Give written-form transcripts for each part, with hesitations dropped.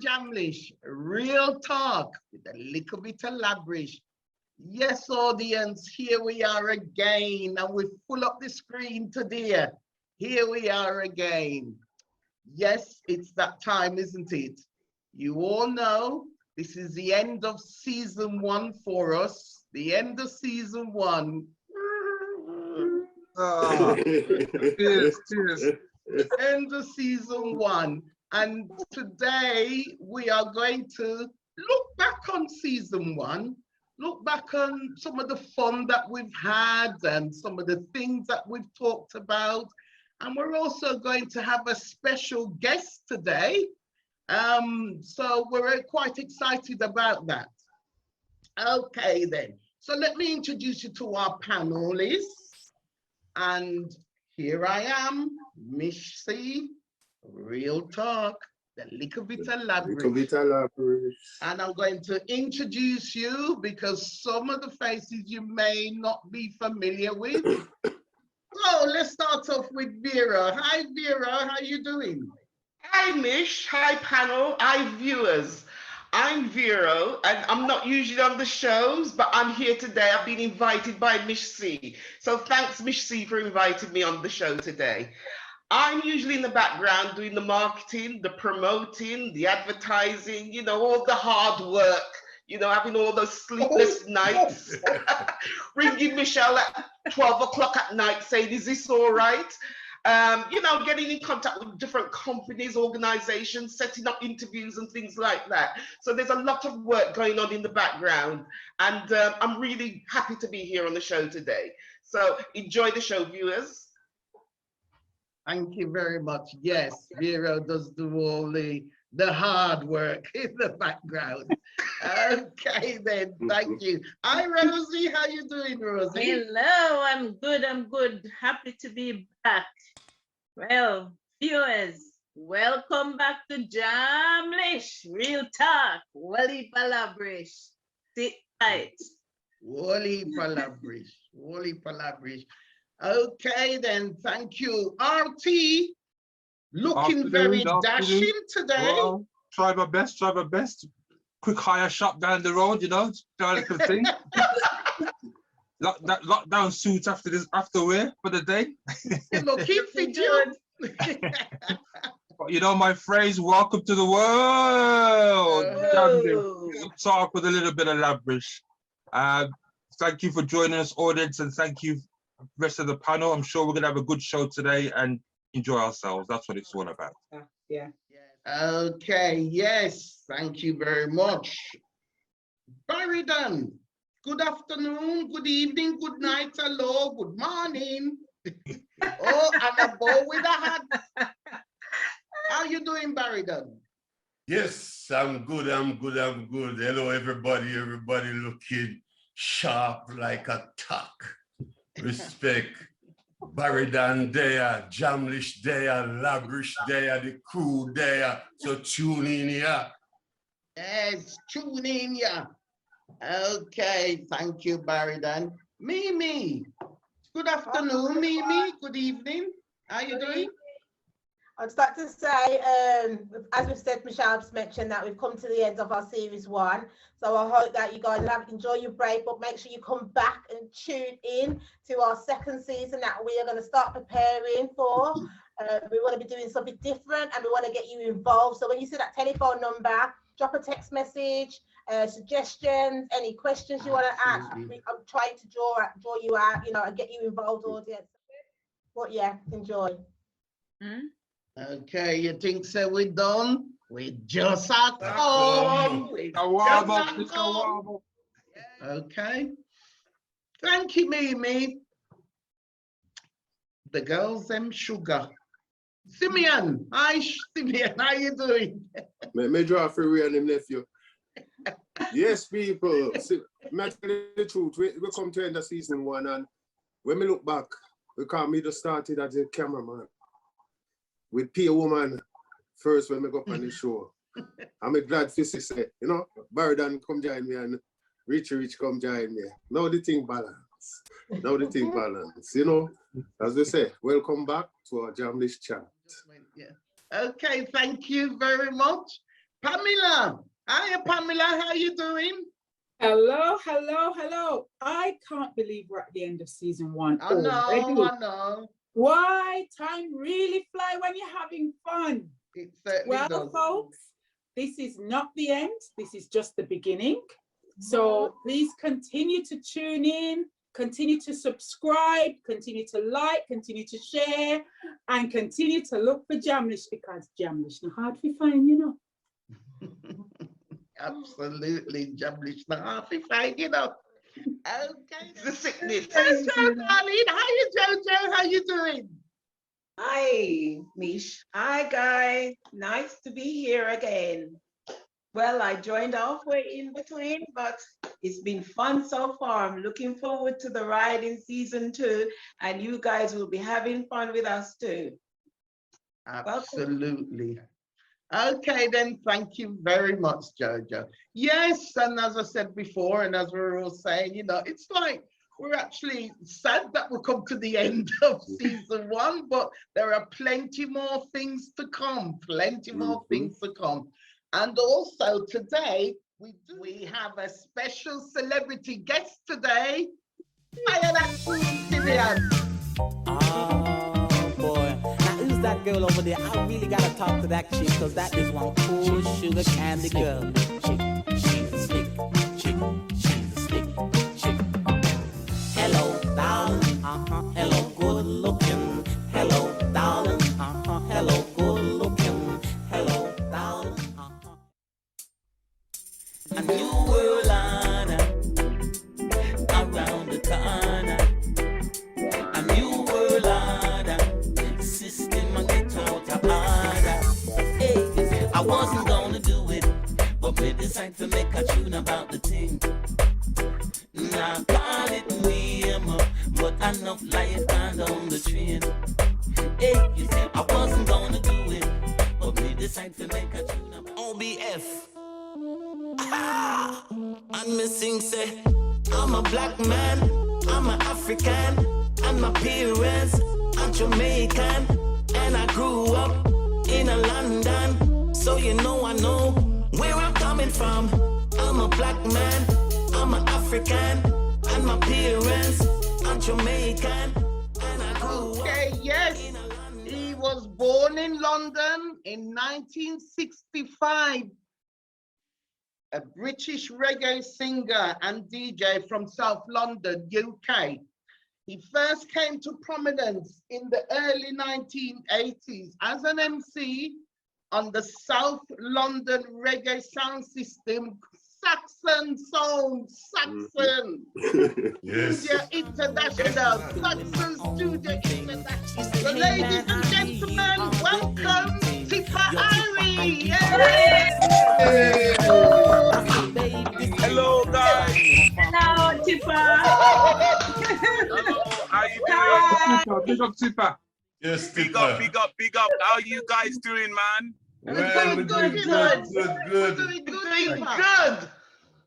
Jamlish, real talk with a little bit of Labrish. Yes, audience, here we are again, and we pull up the screen today. Here we are again. Yes, it's that time, isn't it? You all know this is the end of season 1 for us. The end of season 1. Cheers. End of season 1. And today we are going to look back on season 1, look back on some of the fun that we've had and some of the things that we've talked about. And we're also going to have a special guest today. So we're quite excited about that. Okay then, so let me introduce you to our panelists. And here I am, Mish C. Real talk, the little bit of Labrish. And I'm going to introduce you because some of the faces you may not be familiar with. So let's start off with Vero. Hi Vero, how you doing? Hi Mish, hi panel, hi viewers. I'm Vero and I'm not usually on the shows, but I'm here today. I've been invited by Mish C. So thanks Mish C for inviting me on the show today. I'm usually in the background doing the marketing, the promoting, the advertising, you know, all the hard work, you know, having all those sleepless nights, ringing Michelle at 12 o'clock at night saying, is this all right? You know, getting in contact with different companies, organizations, setting up interviews and things like that. So there's a lot of work going on in the background. And I'm really happy to be here on the show today. So enjoy the show, viewers. Thank you very much. Yes, Vero does do all the hard work in the background. Okay then, thank you. Hi Rosie, how you doing, Rosie? Hello, I'm good. Happy to be back. Well, viewers, welcome back to Jamlish. Real talk. Wally Labrish. Sit tight. Wally Labrish. Okay then, thank you. RT, looking very dashing today. Well, try my best. Quick hire shop down the road, you know, try to thing. Lockdown suits after wear for the day. Looking for you. You know my phrase, welcome to the world. Talk with a little bit of Labrish. Thank you for joining us, audience, and thank you rest of the panel. I'm sure we're gonna have a good show today and enjoy ourselves. That's what it's all about. Yeah. Okay, yes, thank you very much. Barrydon, good afternoon, good evening, good night, hello, good morning. Oh, and a bow with a hat. How you doing, Barrydon? Yes, I'm good. Hello everybody looking sharp like a tack. Respect. Barrydon there, Jamlish there, Labrish there, the crew there. So tune in here. Yes, tune in here. Okay, thank you, Barrydon. Mimi, good afternoon, Mimi. Good evening. How you doing? I'd like to say, as we've said, Michelle's mentioned that we've come to the end of our series 1. So I hope that you guys have enjoyed your break, but make sure you come back and tune in to our 2nd season that we are going to start preparing for. We want to be doing something different and we want to get you involved. So when you see that telephone number, drop a text message, suggestions, any questions you want to ask. I'm trying to draw you out, you know, and get you involved, audience. But yeah, enjoy. Okay, you think so we're done? We just at home. Okay. Thank you, Mimi. The girls, them sugar. Simeon, hi Simeon, how you doing? Me draw for real and him nephew. Yes, people. See, me tell you the truth. We come to end of season 1, and when we look back, because me just started as a cameraman with P Woman first when we go up on the show. I'm glad to say, you know, Barrydon come join me and Rich come join me. Now the thing balance. Now the thing balance. You know, as we say, welcome back to our Jamlish chat. Yeah. Okay, thank you very much. Pamela. Hiya, Pamela. How you doing? Hello, hello, hello. I can't believe we're at the end of season 1. I know. Why? Time really fly when you're having fun. It certainly Well, does. folks, this is not the end. This is just the beginning. So please continue to tune in, continue to subscribe, continue to like, continue to share, and continue to look for Jamlish, because Jamlish not hard to find, you know. Absolutely, Jamlish not hard to find, you know. Okay. The sickness. JoJo, darling. Hiya, JoJo. How you doing? Hi, Mish. Hi, guys. Nice to be here again. Well, I joined halfway in between, but it's been fun so far. I'm looking forward to the ride in season 2, and you guys will be having fun with us too. Absolutely. Okay, then, thank you very much, JoJo. Yes, and as I said before, and as we were all saying, you know, it's like we're actually sad that we'll come to the end of season 1, but there are plenty more things to come, plenty more things to come. And also today, we have a special celebrity guest today. Hiya, that's Simeon. Oh boy, now who's that girl over there? I really gotta talk to that chick, because that is one cool sugar candy girl. She's a slick chick, she's a slick chick. Hello, darling, hello, good looking. Hello, darling, hello, good looking. Hello, darling, A new world on around the corner. A new world order, system I get out of order. Hey, I wasn't gonna do it, but we decided to make a tune about the thing. Now call it name, but enough life gone down the train. Hey, I wasn't gonna do it, but we decided to make a tune about OBF. And me sing say, I'm a black man, I'm an African, and my parents are Jamaican, and I grew up in a London, so you know I know where I'm coming from. I'm a black man, I'm an African, and my parents are Jamaican, and I grew up yes. in a London. He was born in London in 1965. A British reggae singer and DJ from South London, UK. He first came to prominence in the early 1980s as an MC on the South London reggae sound system, Saxon Sound, Saxon. Yes. Studio International, Saxon Studio International. So ladies and gentlemen, welcome Tippa Irie. Yay! Hello, guys. Hello, Tippa. Hello, how you doing? Big up, Tippa. Yes, Big Tippa. up, big up, big up. How you guys doing, man? Well, we're doing good. We're doing good.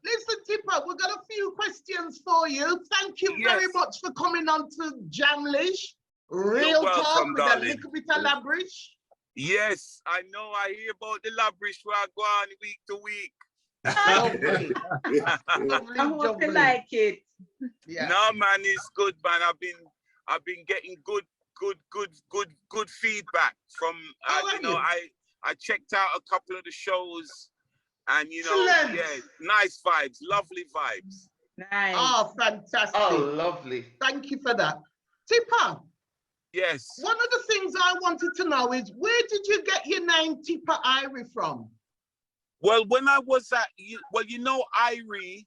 Listen, Tippa, we've got a few questions for you. Thank you very much for coming on to Jamlish. Real welcome, talk with darling. a little bit of Labrish. Yes, I know. I hear about the Labrish where I go on week to week. Lovely. I hope you like it. Yeah. No, man, it's good, man. I've been getting good feedback from. You know, I checked out a couple of the shows, and you know, Excellent. yeah, nice vibes, lovely vibes. Nice. Oh, fantastic. Oh, lovely. Thank you for that. Tippa, Yes. one of the things I wanted to know is, where did you get your name Tippa Irie from? Well, when I was at, you know, Irie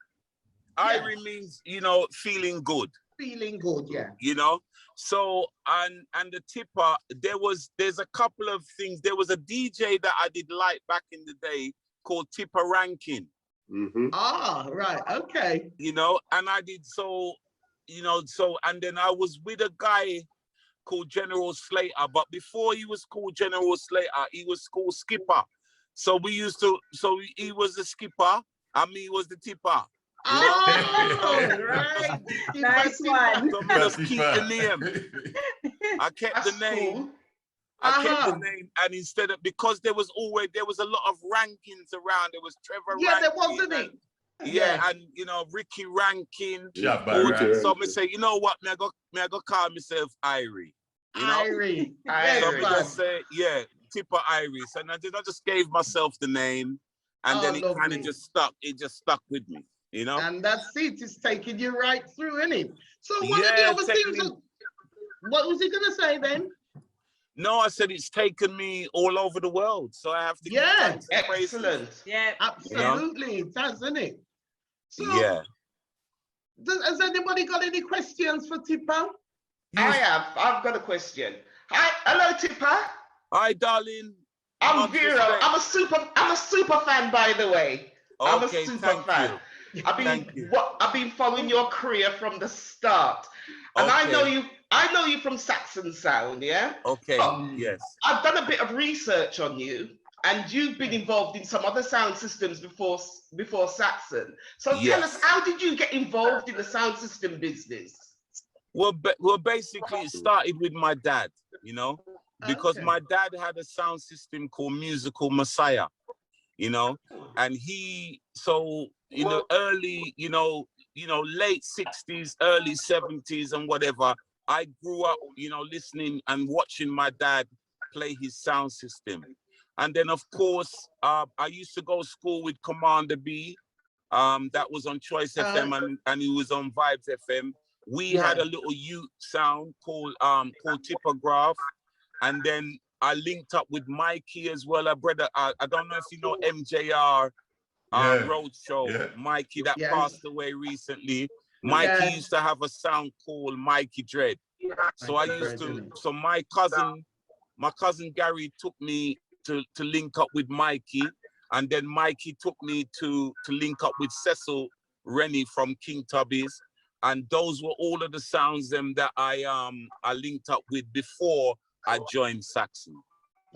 means, you know, feeling good. Feeling good, yeah. You know, so and the Tippa, there's a couple of things. There was a DJ that I did like back in the day called Tippa Rankin. Ah, right, okay. You know, and I did so, you know, so, and then I was with a guy called General Slater, but before he was called General Slater, he was called Skipper. So we used to, so he was the skipper, and me was the tipper. Oh, right. Nice one. So I just keep the name. I kept the name. Cool. I kept the name, and instead of, because there was a lot of rankings around. There was Trevor Yeah, Rankin, there wasn't it? Yeah, and you know, Ricky Rankin. Yeah, so me say, you know what, me I go call myself Irie. You know? Irie. So me just say, yeah, Tippa Irie. So I just gave myself the name, and then it kind of just stuck. It just stuck with me, you know. And that seat is taking you right through, isn't it? So one of the other things. What was he gonna say then? No, I said it's taken me all over the world, so I have to. Yeah, excellent. Yeah, absolutely, it has, isn't it? So, yeah. Has anybody got any questions for Tippa? I have. I've got a question. Hi, hello, Tippa. Hi, darling. I'm Vero. I'm a super fan, by the way. I'm a Okay, super fan. I've been following your career from the start, and I know you from Saxon Sound, yeah. Okay. Yes. I've done a bit of research on you, and you've been involved in some other sound systems before Saxon. So tell us, how did you get involved in the sound system business? Well, basically, it started with my dad, you know, because my dad had a sound system called Musical Messiah, you know, and so in the early, late 60s, early 70s and whatever, I grew up, you know, listening and watching my dad play his sound system. And then, of course, I used to go to school with Commander B, that was on Choice FM and he was on Vibes FM. We had a little youth sound called Tipograph, and then I linked up with Mikey as well, a brother. I don't know if you know MJR Roadshow, Mikey that passed away recently. Mikey used to have a sound called Mikey Dread. So I used to. So my cousin Gary took me to link up with Mikey, and then Mikey took me to link up with Cecil Rennie from King Tubby's. And those were all of the sounds that I linked up with before I joined Saxon.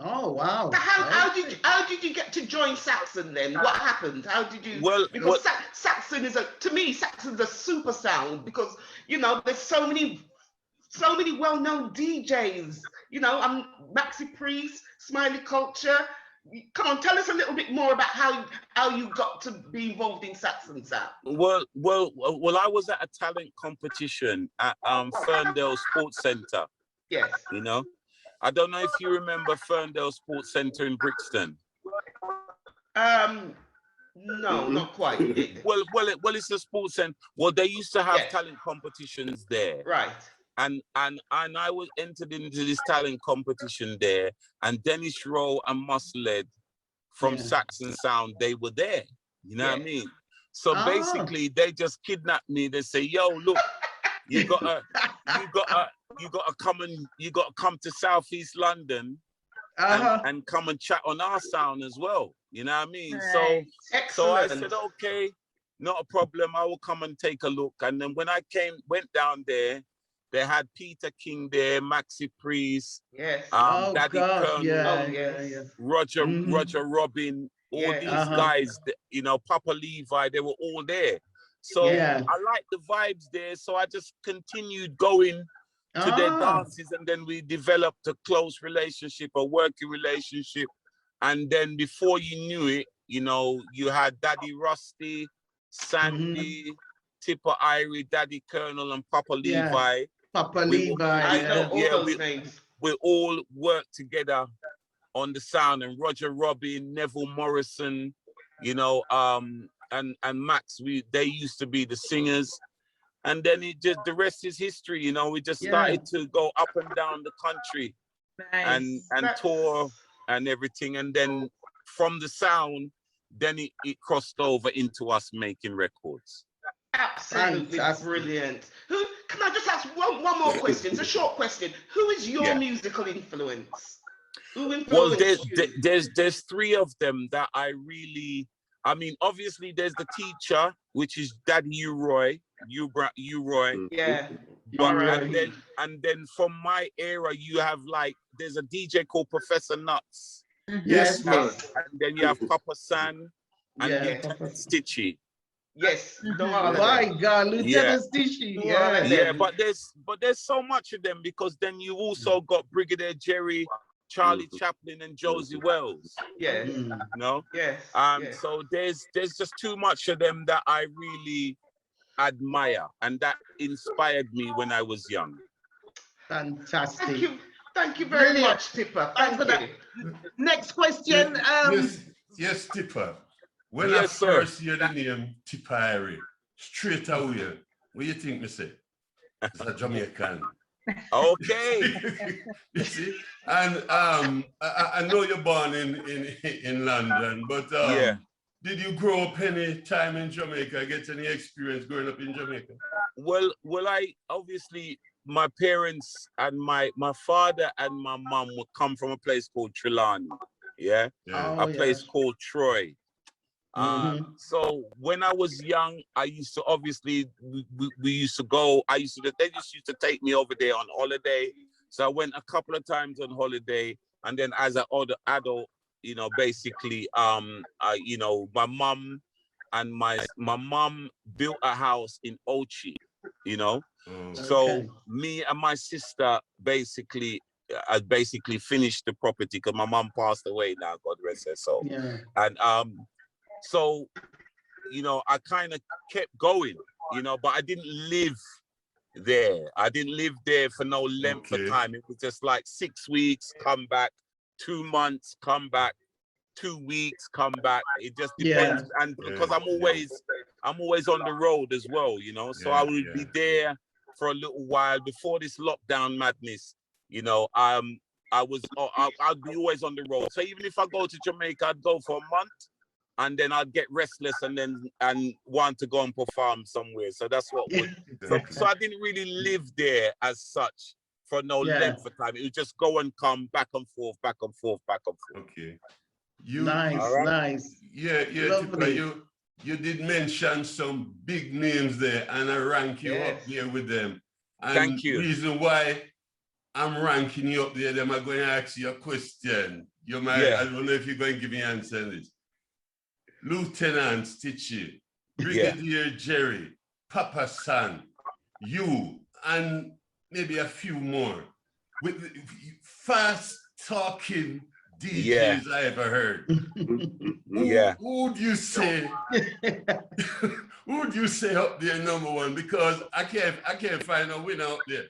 Oh wow! How did you get to join Saxon then? What happened? How did you? Because Saxon is to me Saxon's a super sound, because you know there's so many well-known DJs. You know, I'm Maxi Priest, Smiley Culture. Come on, tell us a little bit more about how you got to be involved in Saxon Sound. Well, I was at a talent competition at Ferndale Sports Centre. Yes. You know, I don't know if you remember Ferndale Sports Centre in Brixton. No, not quite. Well, it's a sports centre. Well, they used to have talent competitions there. Right. And I was entered into this talent competition there, and Dennis Rowe and Musled from Saxon Sound, they were there. You know what I mean? So basically, they just kidnapped me. They say, "Yo, look, you gotta come to Southeast London and come and chat on our sound as well." You know what I mean? Right. So I said, "Okay, not a problem. I will come and take a look." And then when I went down there. They had Peter King there, Maxi Priest, Daddy Colonel, Roger Robin, all these guys, you know, Papa Levi, they were all there. So I liked the vibes there. So I just continued going to their dances, and then we developed a close relationship, a working relationship. And then before you knew it, you know, you had Daddy Rusty, Sandy, Tippa Irie, Daddy Colonel, and Papa Levi. Papa Levi. I know all those names. We all worked together on the sound, and Roger Robin, Neville Morrison, you know, and Max, they used to be the singers. And then the rest is history, you know. We just started to go up and down the country and tour and everything. And then from the sound, then it crossed over into us making records. Absolutely brilliant. Can I just ask one more question? It's a short question. Who is your musical influence? Who influenced you? There's three of them that I I mean, obviously there's the teacher, which is Daddy Uroy. Yeah. But and then from my era, you have like there's a DJ called Professor Nuts. Yes, man. And then you have Papa San and Lieutenant Stitchy. Yes. My God, Lieutenant Stitchy. Yeah, but there's so much of them because then you also got Brigadier Jerry, Charlie Chaplin, and Josie Wells. Yeah. You know? Yes. So there's just too much of them that I really admire, and that inspired me when I was young. Fantastic. Thank you very much, Tippa. Thank you. Next question. Yes, Tippa. When I first hear the name Tippa Irie, straight away, what do you think me say? As a Jamaican. Okay. You see? And I know you're born in London, but did you grow up any time in Jamaica? Get any experience growing up in Jamaica? Well, I obviously my parents and my father and my mom would come from a place called Trelawney, a place called Troy. So when I was young, I used to obviously we used to go. They just used to take me over there on holiday. So I went a couple of times on holiday, and then as an adult, you know, basically, you know, my mom and my mom built a house in Ochi, you know. So me and my sister basically finished the property because my mom passed away now, God rest her soul. And so, you know, I kind of kept going, you know, but I didn't live there. I didn't live there for no length of time. It was just like 6 weeks, come back, 2 months, come back, 2 weeks, come back. It just depends. And because I'm always on the road as well, you know, so I would be there for a little while before this lockdown madness, you know. I'd be always on the road. So even if I go to Jamaica, I'd go for a month, and then I'd get restless and want to go and perform somewhere. So that's what would. So I didn't really live there as such for no length of time. It would just go and come back and forth, back and forth, back and forth. Okay. Nice. Yeah, Tippa, you did mention some big names there, and I rank you up there with them. And thank you. The reason why I'm ranking you up there, I'm going to ask you a question. You might, I don't know if you're going to give me an answer on this. Lieutenant Stitchy, Brigadier Jerry, Papa San, you, and maybe a few more, with the fast talking DJs I ever heard. Who would you say? Who would you say up there number one? Because I can't find a winner up there.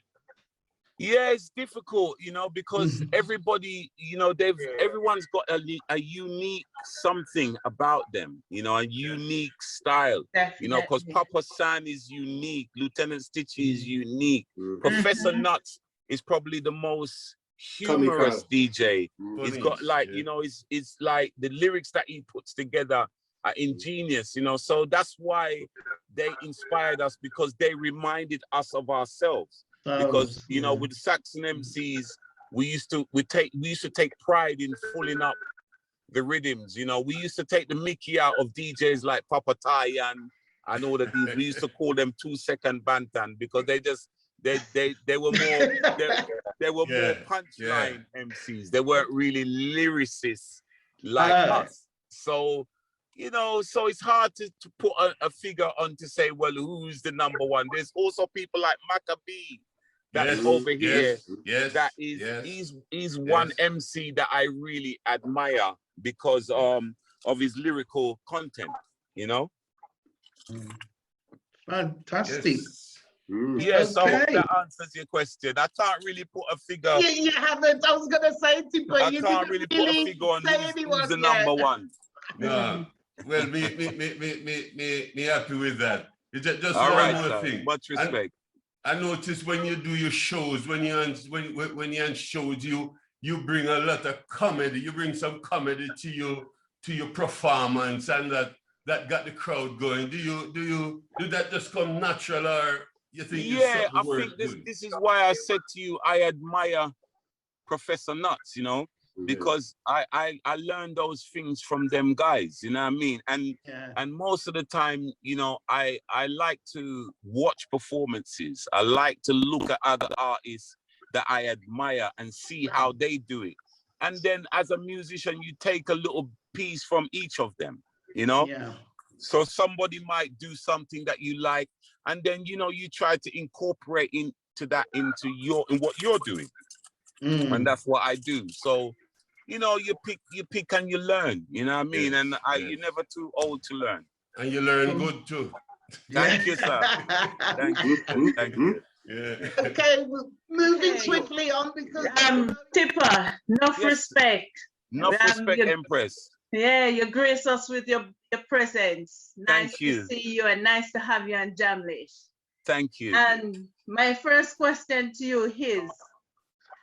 Yeah, it's difficult, you know, because everybody, you know, everyone's got a unique something about them, you know, a unique style, you know, because Papa San is unique, Lieutenant Stitchy is unique, Professor Nuts is probably the most humorous DJ. He's got like, you know, it's like the lyrics that he puts together are ingenious, you know, so that's why they inspired us, because they reminded us of ourselves. Because you know, with Saxon MCs, we used to take pride in pulling up the rhythms. You know, we used to take the Mickey out of DJs like Papa Tyan and all of these. We used to call them 2-second bantan because they were more more punchline MCs. They weren't really lyricists like us. So you know, so it's hard to put a figure on to say, well, who's the number one? There's also people like Maccabee. That's over here. That is he's one MC that I really admire because of his lyrical content, you know. Fantastic. Yes, I hope that answers your question. I can't really put a figure. Yeah, you haven't. I was gonna say, Tippa, I can't really put a figure on who's the number one. No. Well, me happy with that. It's just all one right, more sir. thing. Much respect. I notice when you do your shows, when you're on shows, you bring a lot of comedy. You bring some comedy to your performance, and that got the crowd going. Do that just come natural, or you think? Yeah, I think this is why I said to you, I admire Professor Nuts. You know, because I learned those things from them guys, you know what I mean? And most of the time, you know, I like to watch performances. I like to look at other artists that I admire and see how they do it. And then as a musician, you take a little piece from each of them, you know? Yeah. So somebody might do something that you like, and then, you know, you try to incorporate into what you're doing. And that's what I do. So, you know, you pick and you learn, you know what I mean? And you're never too old to learn. And you learn good too. Thank you, sir. Thank you. Thank you. Yeah. Okay, we're moving swiftly on because Tippa, enough respect. Enough respect, Empress. Yeah, you grace us with your presence. Nice Thank you. to see you and nice to have you on Jamlish. Thank you. And my first question to you is,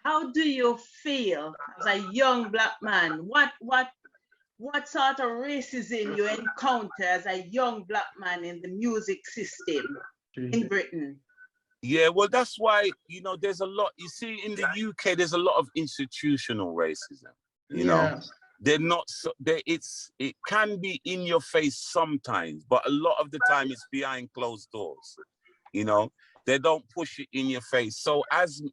how do you feel as a young Black man? What sort of racism you encounter as a young Black man in the music system in Britain? Yeah, well, that's why, you know, there's a lot, you see, in the UK, there's a lot of institutional racism, you know. They're not, it can be in your face sometimes, but a lot of the time it's behind closed doors, you know. They don't push it in your face. So as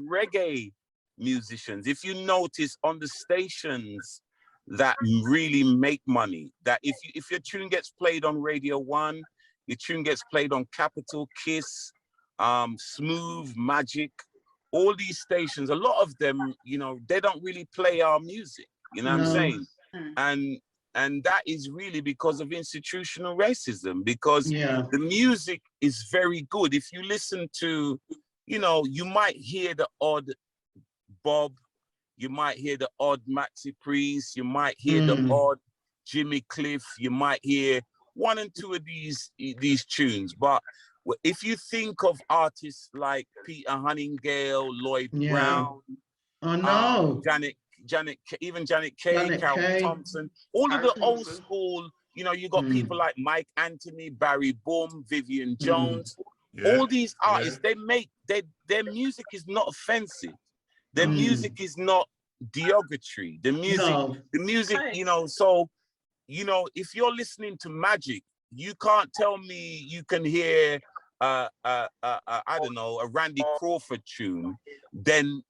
reggae musicians, if you notice on the stations that really make money, that if your tune gets played on Radio 1, your tune gets played on Capital, Kiss, Smooth, Magic, all these stations, a lot of them, you know, they don't really play our music, you know what I'm saying? And that is really because of institutional racism, because the music is very good. If you listen to, you know, you might hear the odd Bob, you might hear the odd Maxi Priest, you might hear the odd Jimmy Cliff, you might hear one and two of these tunes, but if you think of artists like Peter Huntingale, Lloyd Brown, Janet Kay, Carol Thompson, all of the old school, you know, you got people like Mike Anthony, Barry Boom, Vivian Jones, all these artists, they make, their music is not offensive. Their music is not derogatory. The music, you know, so, you know, if you're listening to Magic, you can't tell me you can hear I don't know, a Randy Crawford tune, then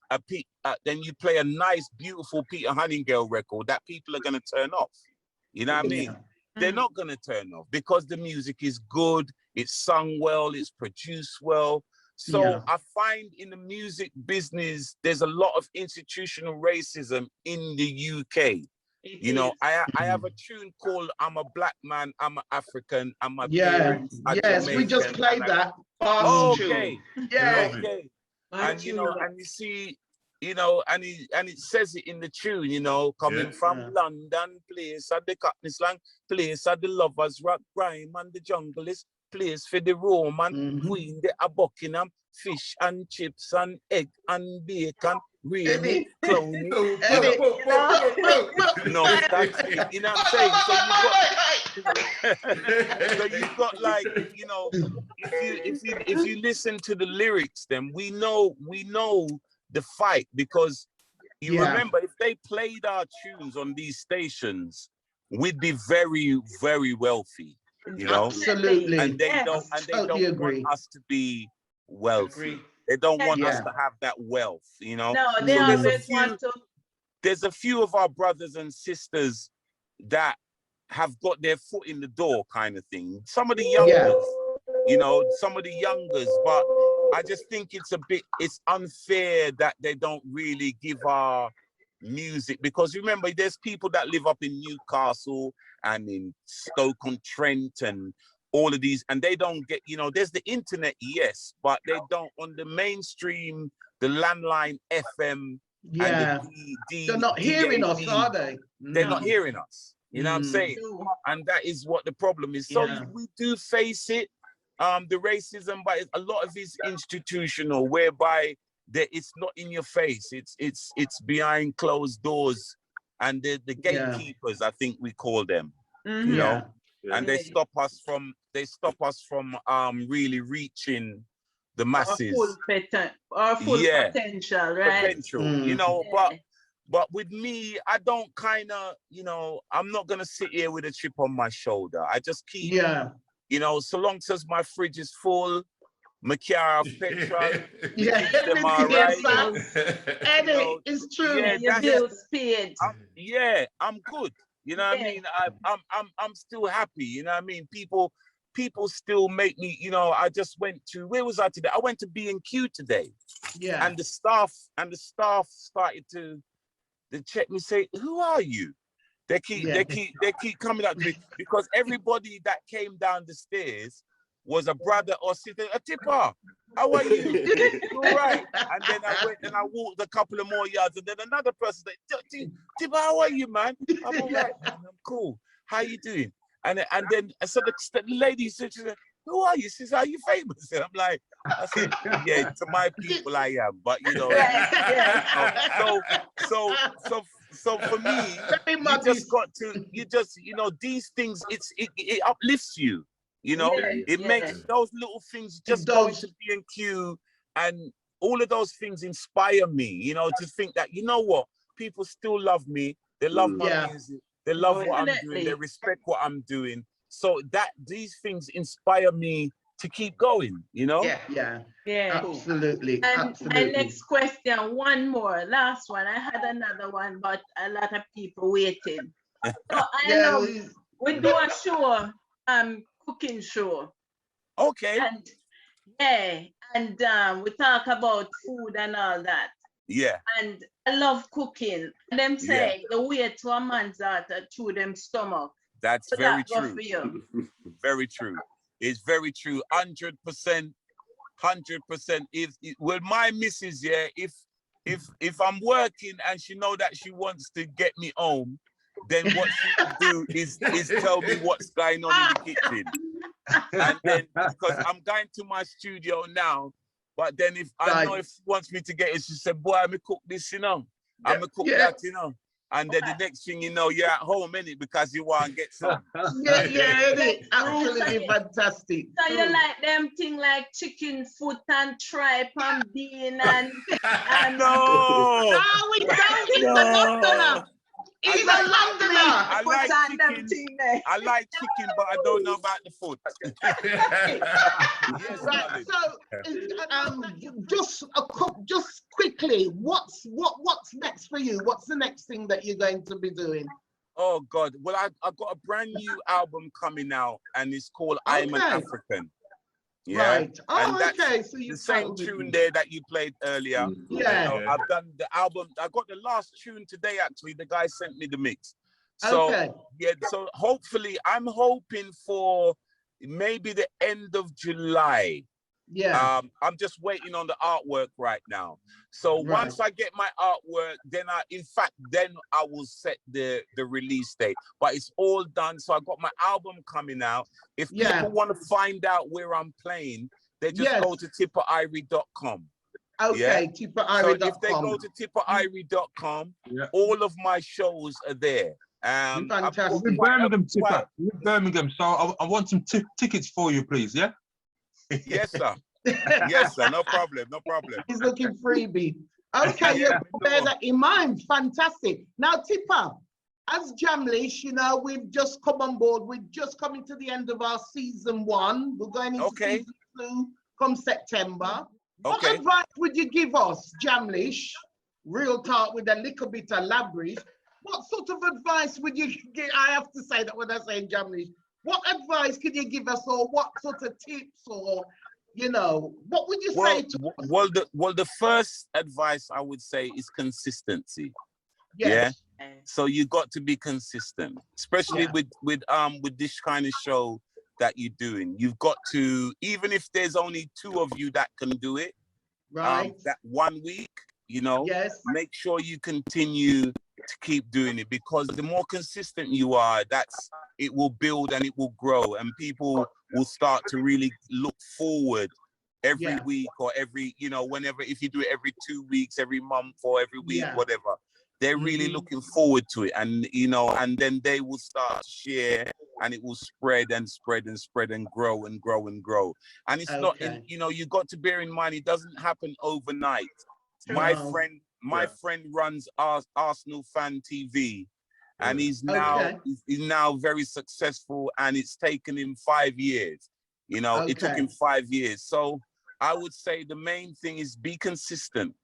you play a nice, beautiful Peter Huntingale record that people are gonna turn off. You know what I mean? They're not gonna turn off because the music is good, it's sung well, it's produced well. So I find in the music business, there's a lot of institutional racism in the UK. You know, I have a tune called "I'm a Black Man, I'm an African, I'm my parents are Jamaican." We just played that. Okay. And you know, and you see, you know, and it says it in the tune, you know, coming from London, place at the Cockney slang, place at the lovers, rock, grime, and the jungle is place for the Roman queen, the Buckingham, fish and chips and egg and bacon. Really, cloning. No, that's it. You know what I'm saying? So you've got like, you know, if you listen to the lyrics, then we know the fight, because you remember if they played our tunes on these stations, we'd be very, very wealthy. You know, absolutely, and they don't want us to be wealthy. They don't want us to have that wealth, you know. No, they always want to. There's a few of our brothers and sisters that have got their foot in the door, kind of thing. Some of the youngers, you know, but I just think it's unfair that they don't really give our music, because remember, there's people that live up in Newcastle and in Stoke-on-Trent and all of these, and they don't get, you know, there's the internet, yes, but they don't on the mainstream, the landline FM, and they're not hearing us, are they? They're not hearing us, you know what I'm saying? And that is what the problem is. So we do face it, the racism, but a lot of it's institutional, whereby it's not in your face, it's behind closed doors, and the gatekeepers, I think we call them, you know. And they stop us from really reaching the masses. Our full potential, right? You know, but But with me, I don't kind of, you know, I'm not going to sit here with a chip on my shoulder. I just keep, you know, so long as my fridge is full, my car of petrol, them all right. Eddie, it's true. Your bills paid. I'm good. You know what I mean? I'm still happy. You know what I mean? People still make me, you know, I just went to, where was I today? I went to B&Q today. Yeah. And the staff started to check me, say, who are you? They keep coming up to me because everybody that came down the stairs was a brother or sister. Tippa, how are you? All right. And then I went and I walked a couple of more yards, and then another person said, Tippa, how are you, man? I'm all right, man. I'm cool. How you doing? And then so the lady said, who are you? She said, are you famous? And I'm like, I said, yeah, to my people I am, but you know, so for me, you just got to, you know, these things, it uplifts you, you know, it makes those little things just going to B&Q and all of those things inspire me, you know, to think that, you know what, people still love me, they love my music, they love what I'm doing, they respect what I'm doing. So that these things inspire me to keep going, you know? Yeah. Absolutely. And my next question, one more, last one. I had another one, but a lot of people waiting. So I know we do a show, cooking show. Okay. And we talk about food and all that. Yeah. And I love cooking. And them say the way to a man's heart through them stomach. That's very true. For you. Very true. It's very true. 100%. 100%. Well, my missus, if I'm working and she know that she wants to get me home, then what she will do is tell me what's going on in the kitchen. And then because I'm going to my studio now, but then if I know if she wants me to get it, she said, boy, I'm gonna cook this, you know. I'm gonna cook that, you know. And then the next thing you know, you're at home, innit? Because you want to get some. Absolutely fantastic. So you like them thing like chicken foot and tripe and bean and no, we don't. He's a Londoner. He's a Londoner. I like chicken, but I don't know about the food. Yes, right. So, just quickly, what's next for you? What's the next thing that you're going to be doing? Oh God! Well, I got a brand new album coming out, and it's called "I'm an African." Yeah. Right. Oh, okay. So you the same tune there that you played earlier. Yeah. You know, I've done the album. I got the last tune today. Actually, the guy sent me the mix. So so hopefully, I'm hoping for maybe the end of July. Yeah. I'm just waiting on the artwork right now. So once I get my artwork, then I will set the release date. But it's all done. So I got my album coming out. If people want to find out where I'm playing, they just go to tippairie.com. Okay, tippairie.com. So if they go to tippairie.com, all of my shows are there. Fantastic. We're in Birmingham, Tippa. We're in Birmingham. So I want some tickets for you, please. Yeah. Yes, sir. Yes, sir. No problem. No problem. He's looking freebie. Okay, bear that in mind. Fantastic. Now, Tippa, as Jamlish, you know, we've just come on board. We're just coming to the end of our season 1. We're going into season 2 come September. What advice would you give us, Jamlish? Real talk with a little bit of Labrish. What sort of advice would you give? I have to say that when I say Jamlish. What advice could you give us, or what sort of tips, or you know, what would you say to us? Well, the first advice I would say is consistency. Yes. Yeah. So you got to be consistent, especially with this kind of show that you're doing. You've got to, even if there's only 2 of you that can do it, right? That 1 week, you know, make sure you continue to keep doing it, because the more consistent you are, it will build and it will grow, and people will start to really look forward every week, or every, you know, whenever, if you do it every 2 weeks, every month, or every week, whatever, they're really looking forward to it. And you know, and then they will start to share, and it will spread and spread and spread and grow and grow and grow. And it's not, you know, you got to bear in mind, it doesn't happen overnight. My my friend runs Arsenal Fan TV, and he's now very successful, and it's taken him 5 years. You know, it took him 5 years. So I would say the main thing is be consistent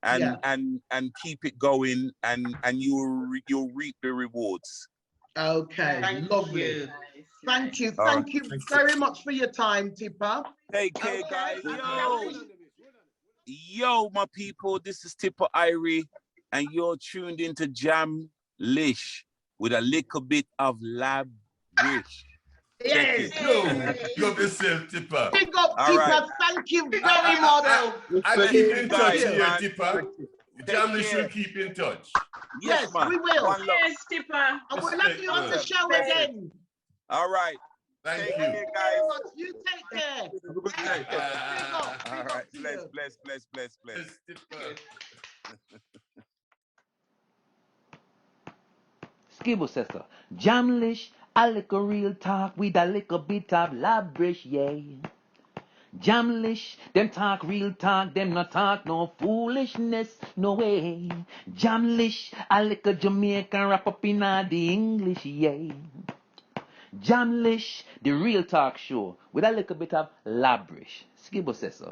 and keep it going, and you'll reap the rewards. Okay, Thank lovely. you. Thank you. Thank you very much for your time, Tippa. Take care, guys. Yo, my people, this is Tippa Irie, and you're tuned into Jamlish with a little bit of Labrish. Yes. Yo, yourself, Tippa. Big up, All Tippa. right. Thank you very much. I keep in touch Thank you, here, man. Tippa. Jamlish will keep in touch. Yes, man. we will. One love. Yes, Tippa. And we'll have you on the show again. All right. Thank Take you. care, guys. You take care. Have a good day. All right. Bless. Skibble says so. Jamlish, a little real talk with a little bit of Labrish, yeah. Jamlish, them talk real talk, them not talk no foolishness, no way. Jamlish, a little Jamaican wrap up in all the English, yeah. Jamlish, the real talk show with a little bit of Labrish. Skibble says so.